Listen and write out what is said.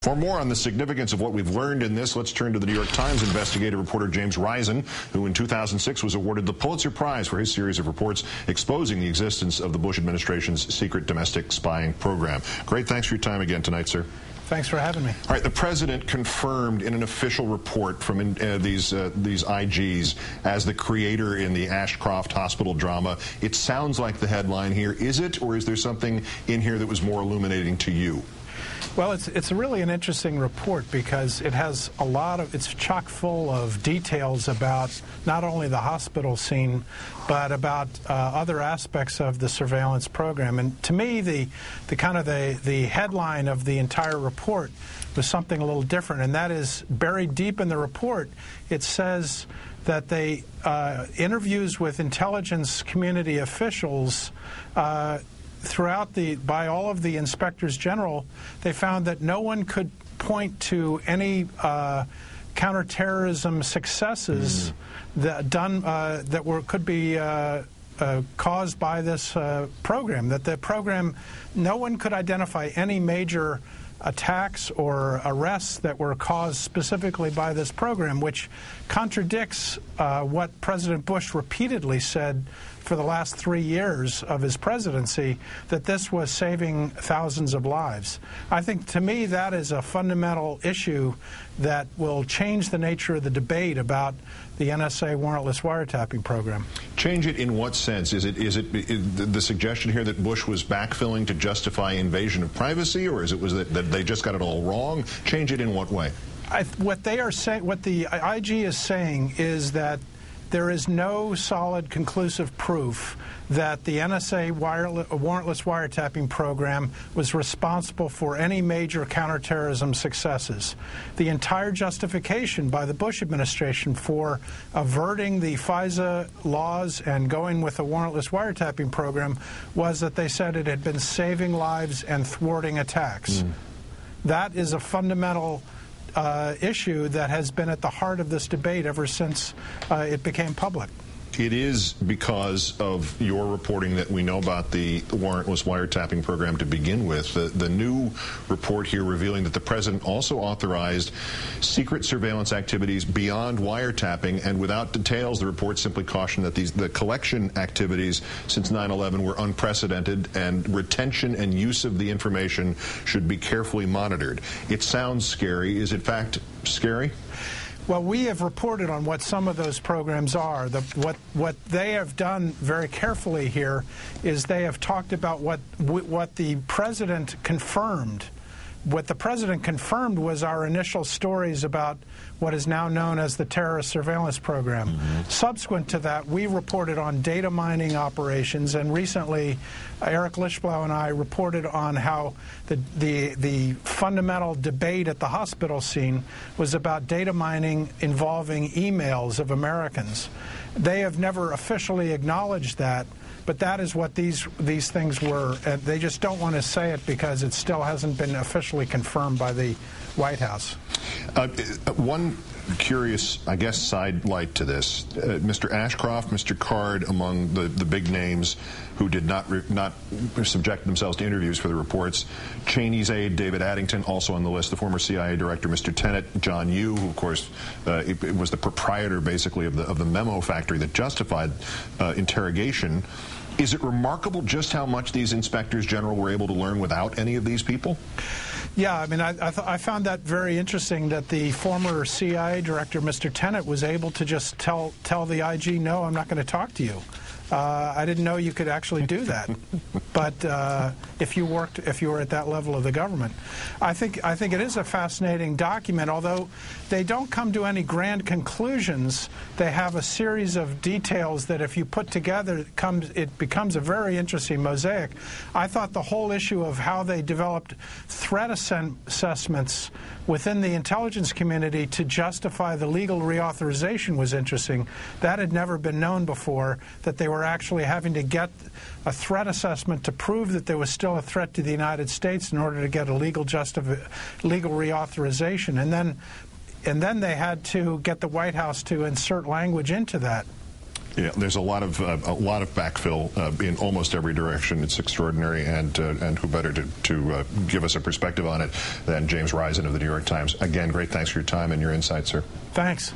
For more on the significance of what we've learned in this, let's turn to the New York Times investigative reporter James Risen, who in 2006 was awarded the Pulitzer Prize for his series of reports exposing the existence of the Bush administration's secret domestic spying program. Great, thanks for your time again tonight, sir. Thanks for having me. All right, the president confirmed in an official report from these IGs as the creator in the Ashcroft Hospital drama. It sounds like the headline here. Is it, or is there something in here that was more illuminating to you? Well, it's really an interesting report because it has it's chock full of details about not only the hospital scene, but about other aspects of the surveillance program. And to me, the headline of the entire report was something a little different, and that is buried deep in the report. It says that they interviews with intelligence community officials by all of the inspectors general, they found that no one could point to any counterterrorism successes that could be caused by this program. That the program, no one could identify any major attacks or arrests that were caused specifically by this program, which contradicts what President Bush repeatedly said for the last 3 years of his presidency, that this was saving thousands of lives. I think, to me, that is a fundamental issue that will change the nature of the debate about the NSA warrantless wiretapping program. Change it in what sense? Is it the suggestion here that Bush was backfilling to justify invasion of privacy, or was it that they just got it all wrong? Change it in what way? What the IG is saying is that there is no solid, conclusive proof that the NSA warrantless wiretapping program was responsible for any major counterterrorism successes. The entire justification by the Bush administration for averting the FISA laws and going with a warrantless wiretapping program was that they said it had been saving lives and thwarting attacks. That is a fundamental issue that has been at the heart of this debate ever since it became public. It is because of your reporting that we know about the warrantless wiretapping program to begin with. The new report here revealing that the president also authorized secret surveillance activities beyond wiretapping, and without details, the report simply cautioned that the collection activities since 9/11 were unprecedented, and retention and use of the information should be carefully monitored. It sounds scary. Is it in fact scary? Well, we have reported on what some of those programs are. What they have done very carefully here is they have talked about what the president confirmed. What the president confirmed was our initial stories about what is now known as the terrorist surveillance program. Subsequent to that, we reported on data mining operations, and recently Eric Lischblau and I reported on how the fundamental debate at the hospital scene was about data mining involving emails of Americans. They have never officially acknowledged that, but that is what these things were. They just don't want to say it because it still hasn't been officially confirmed by the White House. One curious, I guess, side light to this. Mr. Ashcroft, Mr. Card, among the big names who did not subject themselves to interviews for the reports. Cheney's aide, David Addington, also on the list. The former CIA director, Mr. Tenet. John Yoo, who, of course, it was the proprietor, basically, of the memo factory that justified interrogation. Is it remarkable just how much these inspectors general were able to learn without any of these people? Yeah, I mean, I found that very interesting that the former CIA director, Mr. Tenet, was able to just tell the IG, no, I'm not going to talk to you. I didn't know you could actually do that. But if you were at that level of the government, I think it is a fascinating document. Although they don't come to any grand conclusions, they have a series of details that, if you put together, it becomes a very interesting mosaic. I thought the whole issue of how they developed threat assessments within the intelligence community to justify the legal reauthorization was interesting. That had never been known before, that they were actually having to get a threat assessment to prove that there was still a threat to the United States in order to get a legal reauthorization. And then they had to get the White House to insert language into that. Yeah, there's a lot of backfill in almost every direction. It's extraordinary, and who better to give us a perspective on it than James Risen of the New York Times. Again, great thanks for your time and your insight, sir. Thanks.